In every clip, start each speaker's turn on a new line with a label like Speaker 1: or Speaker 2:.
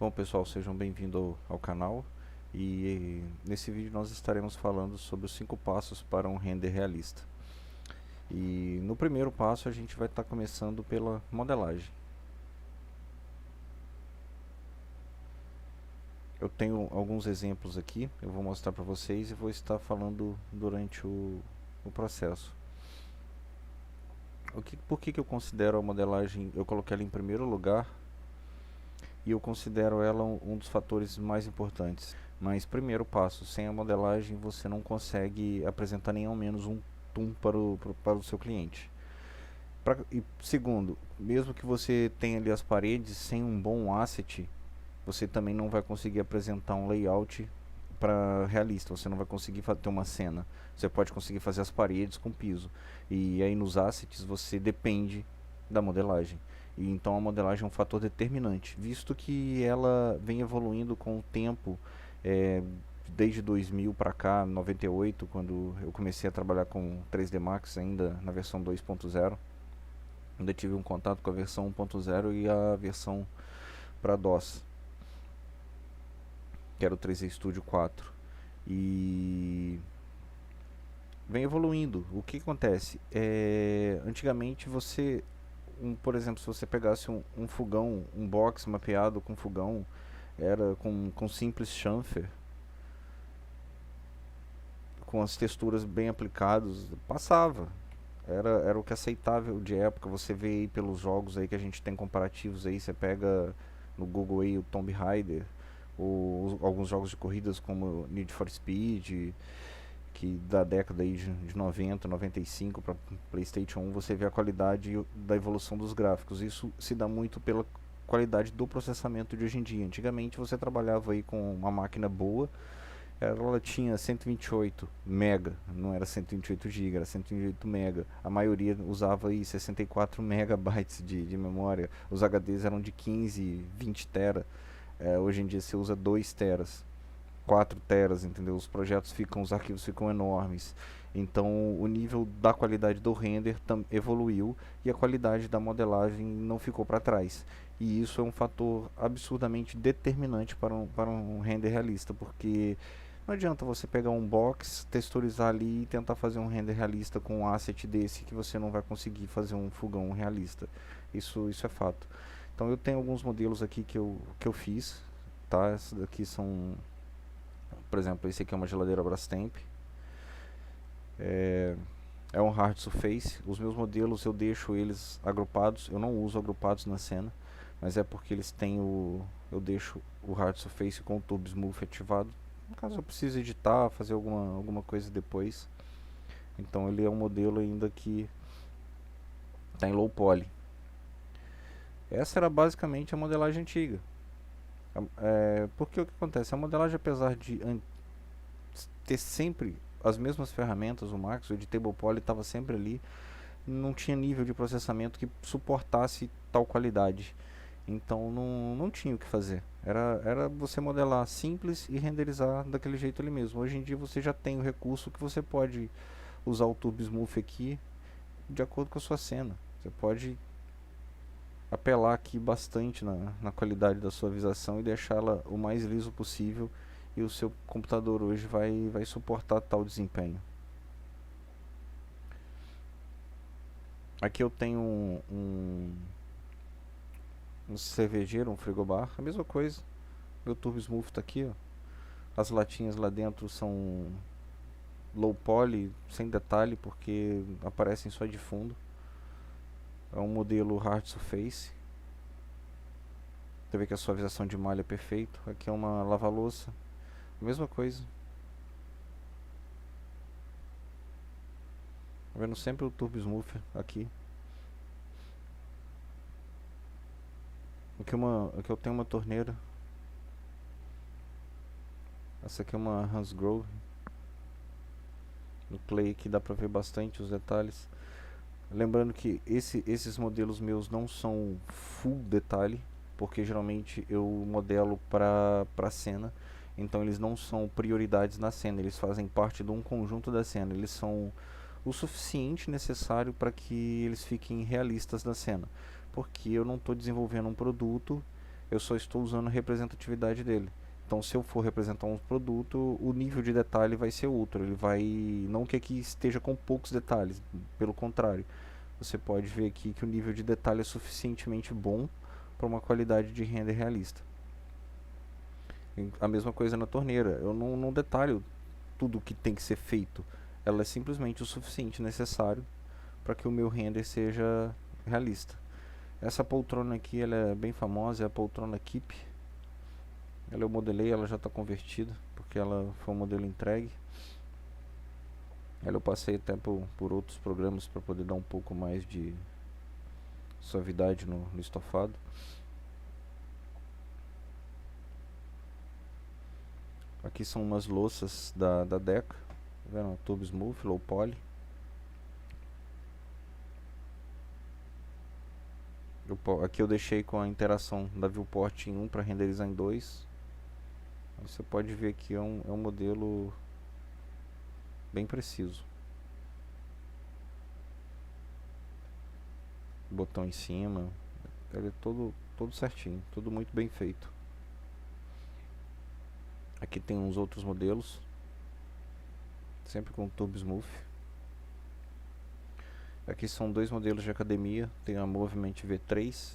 Speaker 1: Bom pessoal, sejam bem-vindos ao canal e nesse vídeo nós estaremos falando sobre os 5 passos para um render realista. E no primeiro passo a gente vai estar começando pela modelagem. Eu tenho alguns exemplos aqui, eu vou mostrar para vocês e vou estar falando durante o processo. Por que eu considero a modelagem, eu coloquei ela em primeiro lugar e eu considero ela um dos fatores mais importantes. Mas primeiro passo, sem a modelagem você não consegue apresentar nem ao menos um TUM para o seu cliente. E segundo, mesmo que você tenha ali as paredes sem um bom asset, você também não vai conseguir apresentar um layout para realista, você não vai conseguir ter uma cena. Você pode conseguir fazer as paredes com piso, e aí nos assets você depende da modelagem. E então a modelagem é um fator determinante, visto que ela vem evoluindo com o tempo, é, desde 2000 para cá, 98, quando eu comecei a trabalhar com 3D Max ainda na versão 2.0. Ainda tive um contato com a versão 1.0 e a versão para DOS, que era o 3D Studio 4. E vem evoluindo. O que acontece? Antigamente você, por exemplo, se você pegasse um fogão, um box mapeado com fogão, era com simples chamfer, com as texturas bem aplicadas, passava. Era o que aceitável de época. Você vê aí pelos jogos aí que a gente tem comparativos aí, você pega no Google aí o Tomb Raider, ou alguns jogos de corridas como Need for Speed, que da década aí de 90, 95 para PlayStation 1, você vê a qualidade da evolução dos gráficos. Isso se dá muito pela qualidade do processamento de hoje em dia. Antigamente você trabalhava aí com uma máquina boa, ela tinha 128 mega, não era 128 GB, era 128 mega. A maioria usava aí 64 megabytes de memória. Os HDs eram de 15, 20 tera. Hoje em dia você usa 2 teras, 4 teras, entendeu? Os arquivos ficam enormes. Então o nível da qualidade do render evoluiu e a qualidade da modelagem não ficou para trás. E isso é um fator absurdamente determinante para um render realista, porque não adianta você pegar um box, texturizar ali e tentar fazer um render realista com um asset desse, que você não vai conseguir fazer um fogão realista. Isso é fato. Então eu tenho alguns modelos aqui que eu fiz, tá? Esses daqui são, por exemplo, esse aqui é uma geladeira Brastemp. É um hard surface. Os meus modelos eu deixo eles agrupados. Eu não uso agrupados na cena, mas é porque eles têm eu deixo o hard surface com o Turbo Smooth ativado. No caso eu preciso editar, fazer alguma coisa depois. Então ele é um modelo ainda que está em low poly. Essa era basicamente a modelagem antiga. Porque o que acontece? A modelagem, apesar de ter sempre as mesmas ferramentas, o Max, o Editable Poly estava sempre ali, não tinha nível de processamento que suportasse tal qualidade. Então não tinha o que fazer. Era você modelar simples e renderizar daquele jeito ali mesmo. Hoje em dia você já tem o recurso que você pode usar o Turbo Smooth aqui de acordo com a sua cena. Você pode apelar aqui bastante na qualidade da suavização e deixá-la o mais liso possível, e o seu computador hoje vai suportar tal desempenho. Aqui eu tenho um cervejeiro, um frigobar, a mesma coisa. Meu Turbo Smooth está aqui, ó. As latinhas lá dentro são low poly, sem detalhe, porque aparecem só de fundo. É um modelo hard surface. Você vê que a suavização de malha é perfeito. Aqui é uma lava-louça, mesma coisa. Tá vendo sempre o Turbo Smooth aqui. Aqui eu tenho uma torneira. Essa aqui é uma Hansgrohe. No Clay aqui dá pra ver bastante os detalhes. Lembrando que esses modelos meus não são full detalhe, porque geralmente eu modelo para cena. Então eles não são prioridades na cena, eles fazem parte de um conjunto da cena. Eles são o suficiente necessário para que eles fiquem realistas na cena, porque eu não estou desenvolvendo um produto eu só estou usando a representatividade dele. Então, se eu for representar um produto, o nível de detalhe vai ser outro. Ele vai, não que aqui esteja com poucos detalhes, pelo contrário. Você pode ver aqui que o nível de detalhe é suficientemente bom para uma qualidade de render realista. A mesma coisa na torneira. Eu não detalho tudo o que tem que ser feito. Ela é simplesmente o suficiente necessário para que o meu render seja realista. Essa poltrona aqui, ela é bem famosa, é a poltrona Keep. Ela eu modelei, ela já está convertida, porque ela foi um modelo entregue. Ela eu passei até por outros programas para poder dar um pouco mais de suavidade no estofado. Aqui são umas louças da Deca, tá vendo? Tube Smooth, Low Poly. Aqui eu deixei com a interação da viewport em 1 para renderizar em 2. Você pode ver que é um modelo bem preciso. Botão em cima, ele é todo certinho, tudo muito bem feito. Aqui tem uns outros modelos, sempre com Tube Smooth. Aqui são dois modelos de academia, tem a Movement V3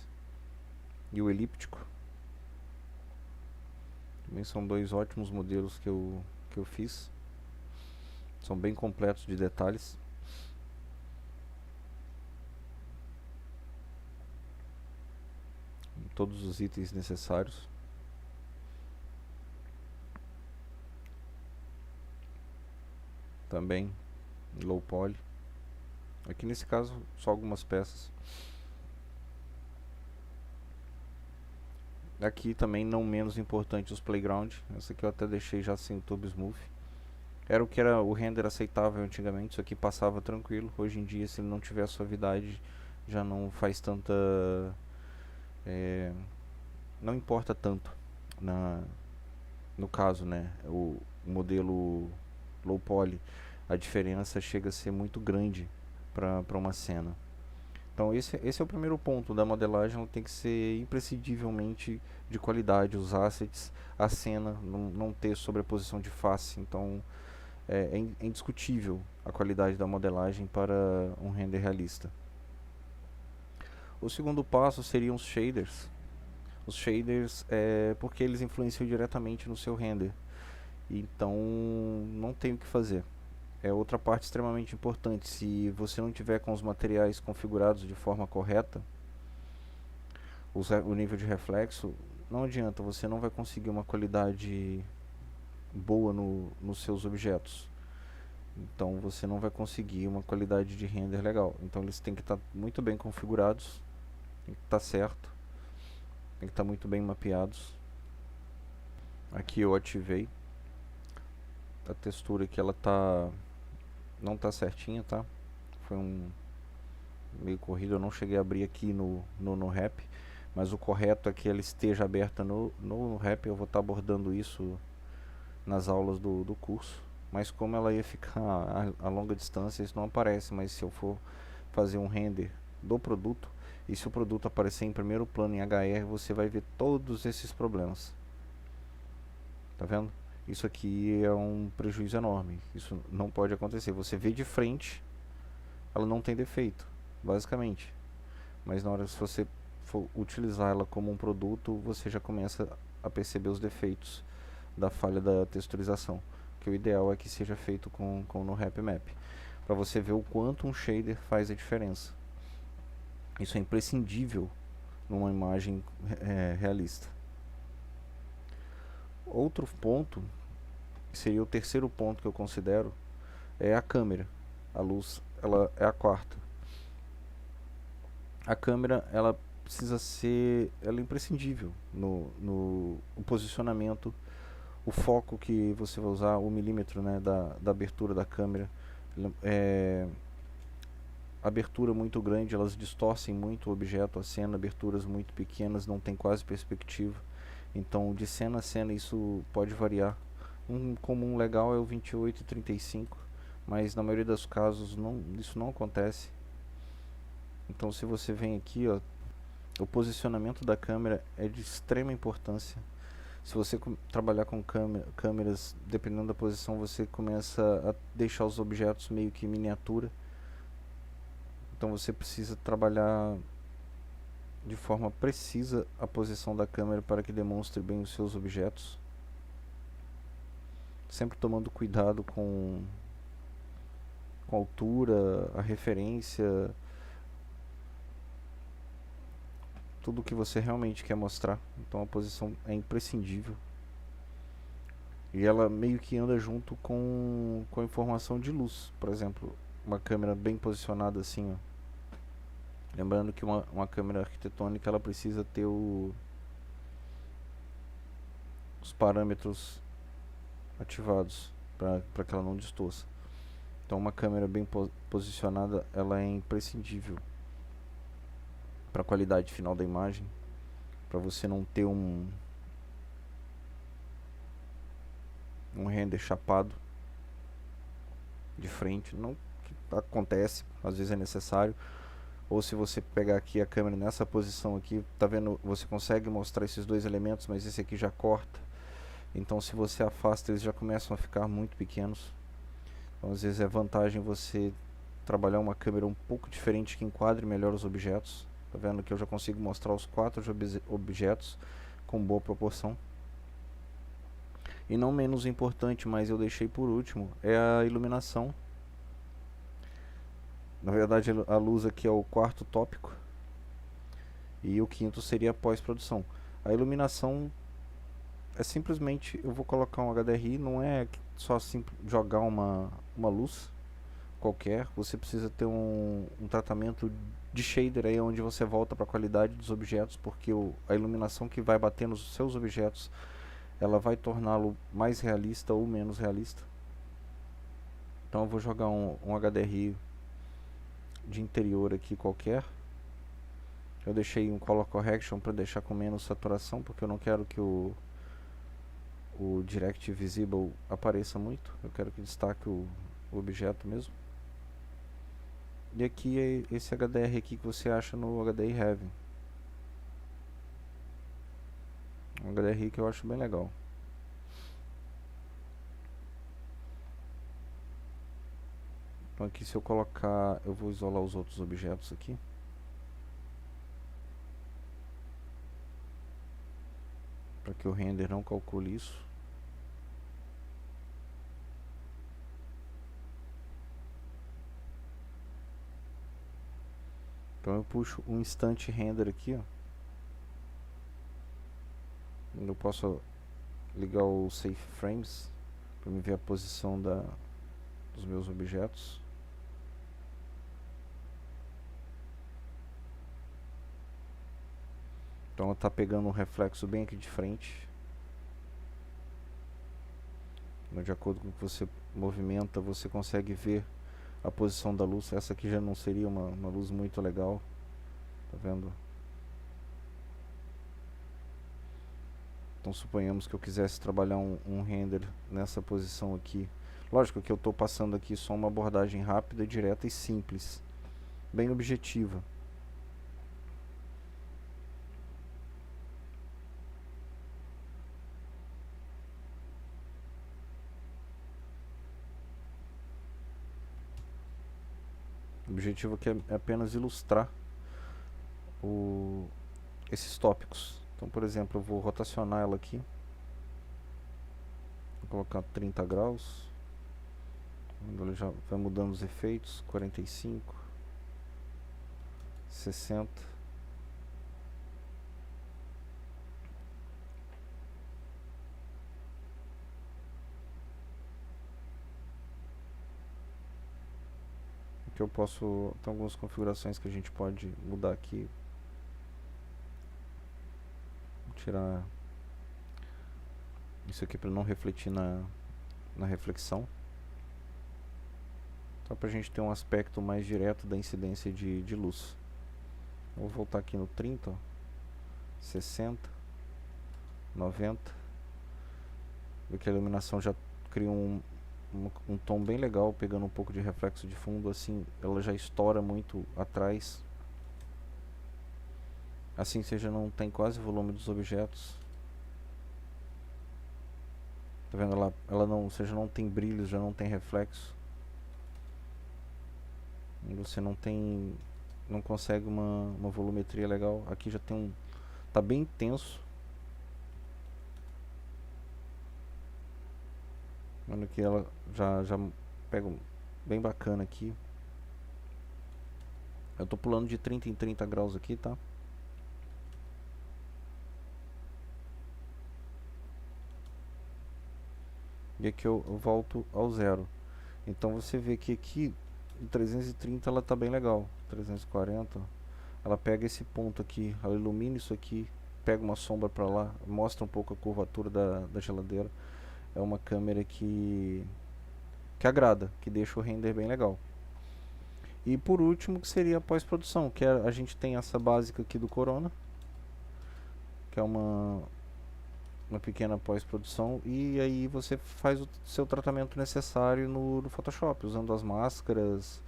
Speaker 1: e o elíptico. Também são dois ótimos modelos que eu fiz. São bem completos de detalhes. Todos os itens necessários. Também low poly. Aqui nesse caso só algumas peças. Aqui também não menos importante os playground. Essa aqui eu até deixei já sem o Tube Smooth. Era o que era o render aceitável antigamente. Isso aqui passava tranquilo. Hoje em dia, se ele não tiver suavidade, já não faz tanta... não importa tanto no caso, né? O modelo low poly, a diferença chega a ser muito grande para uma cena. Então esse é o primeiro ponto da modelagem. Ela tem que ser imprescindivelmente de qualidade, os assets, a cena, não ter sobreposição de face. Então é indiscutível a qualidade da modelagem para um render realista. O segundo passo seriam os shaders. Os shaders porque eles influenciam diretamente no seu render. Então não tem o que fazer. É outra parte extremamente importante. Se você não tiver com os materiais configurados de forma correta, o nível de reflexo, não adianta, você não vai conseguir uma qualidade boa nos seus objetos. Então você não vai conseguir uma qualidade de render legal. Então eles têm que estar muito bem configurados, tem que estar certo, tem que estar muito bem mapeados. Aqui eu ativei a textura que ela não tá certinha, tá? Foi meio corrido, eu não cheguei a abrir aqui no rap, mas o correto é que ela esteja aberta no rap. Eu vou estar abordando isso nas aulas do curso, mas como ela ia ficar a longa distância, isso não aparece. Mas se eu for fazer um render do produto, e se o produto aparecer em primeiro plano em HR, você vai ver todos esses problemas. Tá vendo? Isso aqui é um prejuízo enorme. Isso não pode acontecer. Você vê de frente, ela não tem defeito, basicamente. Mas na hora que você for utilizar ela como um produto, você já começa a perceber os defeitos da falha da texturização. Que o ideal é que seja feito no RapMap, para você ver o quanto um shader faz a diferença. Isso é imprescindível numa imagem realista. Outro ponto, que seria o terceiro ponto que eu considero, é a câmera. A luz, ela é a quarta. A câmera, ela precisa ser, ela é imprescindível no posicionamento, o foco que você vai usar, o milímetro, né, da abertura da câmera. Abertura muito grande, elas distorcem muito o objeto, a cena. Aberturas muito pequenas, não tem quase perspectiva. Então, de cena a cena, isso pode variar. Um comum legal é o 28 e 35, mas na maioria dos casos isso não acontece. Então, se você vem aqui, ó, O posicionamento da câmera é de extrema importância. Se você trabalhar com câmeras, dependendo da posição, você começa a deixar os objetos meio que em miniatura. Então você precisa trabalhar de forma precisa a posição da câmera para que demonstre bem os seus objetos. Sempre tomando cuidado com a altura, a referência, tudo que você realmente quer mostrar. Então a posição é imprescindível. E ela meio que anda junto com a informação de luz. Por exemplo, uma câmera bem posicionada assim, ó. Lembrando que uma câmera arquitetônica ela precisa ter os parâmetros ativados para que ela não distorça. Então uma câmera bem posicionada ela é imprescindível para a qualidade final da imagem, para você não ter um render chapado de frente, não que acontece, às vezes é necessário. Ou se você pegar aqui a câmera nessa posição aqui, tá vendo, você consegue mostrar esses dois elementos, mas esse aqui já corta. Então se você afasta, eles já começam a ficar muito pequenos. Então às vezes é vantagem você trabalhar uma câmera um pouco diferente que enquadre melhor os objetos. Tá vendo que eu já consigo mostrar os 4 objetos com boa proporção. E não menos importante, mas eu deixei por último, é a iluminação. Na verdade a luz aqui é o quarto tópico e o quinto seria a pós-produção. A iluminação é simplesmente, eu vou colocar um HDRI, não é só jogar uma luz qualquer, você precisa ter um tratamento de shader aí onde você volta para a qualidade dos objetos, porque a iluminação que vai bater nos seus objetos ela vai torná-lo mais realista ou menos realista. Então eu vou jogar um HDRI de interior aqui qualquer. Eu deixei um color correction para deixar com menos saturação, porque eu não quero que o direct visible apareça muito. Eu quero que destaque o objeto mesmo. E aqui é esse HDR aqui que você acha no HDRI Heavy. Um HDRI que eu acho bem legal. Então aqui se eu colocar, eu vou isolar os outros objetos aqui. Para que o render não calcule isso. Então eu puxo um instante render aqui, ó. Eu posso ligar o Safe Frames para me ver a posição dos meus objetos. Então ela está pegando um reflexo bem aqui de frente. De acordo com o que você movimenta, você consegue ver a posição da luz. Essa aqui já não seria uma luz muito legal. Tá vendo? Então suponhamos que eu quisesse trabalhar um render nessa posição aqui. Lógico que eu estou passando aqui só uma abordagem rápida, direta e simples. Bem objetiva. O objetivo aqui é apenas ilustrar esses tópicos. Então, por exemplo, eu vou rotacionar ela aqui. Vou colocar 30 graus. Ele já vai mudando os efeitos. 45, 60. Aqui eu posso, tem algumas configurações que a gente pode mudar aqui. Vou tirar isso aqui para não refletir na reflexão. Só para a gente ter um aspecto mais direto da incidência de luz. Vou voltar aqui no 30, ó, 60, 90. Vê que a iluminação já cria um tom bem legal, pegando um pouco de reflexo de fundo, assim ela já estoura muito atrás. Assim você já não tem quase volume dos objetos. Tá vendo? Ela não, você já não tem brilhos, já não tem reflexo. E você não tem, não consegue uma volumetria legal. Aqui já tem um, tá bem intenso. Olha que ela já pega bem bacana aqui. Eu tô pulando de 30 em 30 graus aqui, tá? E aqui eu volto ao zero. Então você vê que aqui em 330 ela tá bem legal. 340, ela pega esse ponto aqui, ela ilumina isso aqui, pega uma sombra para lá, mostra um pouco a curvatura da geladeira. É uma câmera que agrada, que deixa o render bem legal. E por último, que seria a pós-produção, que a gente tem essa básica aqui do Corona, que é uma pequena pós-produção, e aí você faz o seu tratamento necessário no Photoshop, usando as máscaras,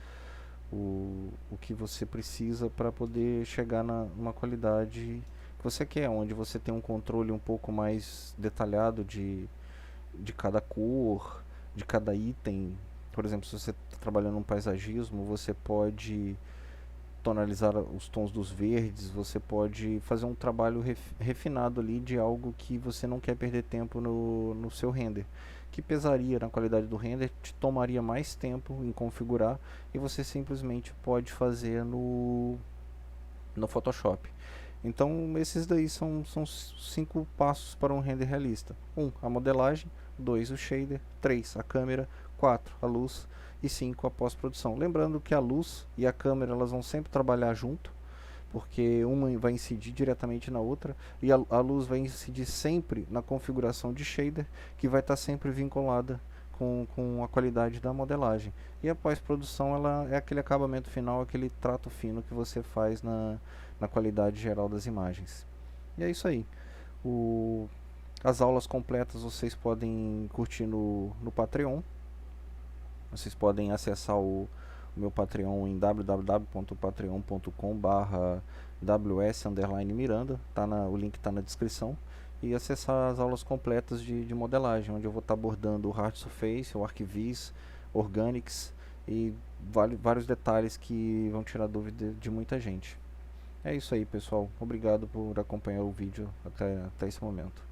Speaker 1: o que você precisa para poder chegar numa qualidade que você quer, onde você tem um controle um pouco mais detalhado de cada cor, de cada item. Por exemplo, se você está trabalhando um paisagismo, você pode tonalizar os tons dos verdes, você pode fazer um trabalho refinado ali de algo que você não quer perder tempo no seu render, que pesaria na qualidade do render, te tomaria mais tempo em configurar e você simplesmente pode fazer no Photoshop. Então esses daí são 5 passos para um render realista. 1. A modelagem. 2. O shader. 3. A câmera. 4. A luz. E 5. A pós-produção. Lembrando que a luz e a câmera elas vão sempre trabalhar junto, porque uma vai incidir diretamente na outra, e a luz vai incidir sempre na configuração de shader, que vai estar sempre vinculada com a qualidade da modelagem. E a pós-produção ela é aquele acabamento final, aquele trato fino que você faz na qualidade geral das imagens. E é isso aí. As aulas completas vocês podem curtir no Patreon. Vocês podem acessar o meu Patreon em www.patreon.com/ws_miranda, o link está na descrição, e acessar as aulas completas de modelagem, onde eu vou estar abordando o Hard Surface, o ArcViz, Organics e vários detalhes que vão tirar dúvida de muita gente. É isso aí, pessoal. Obrigado por acompanhar o vídeo até esse momento.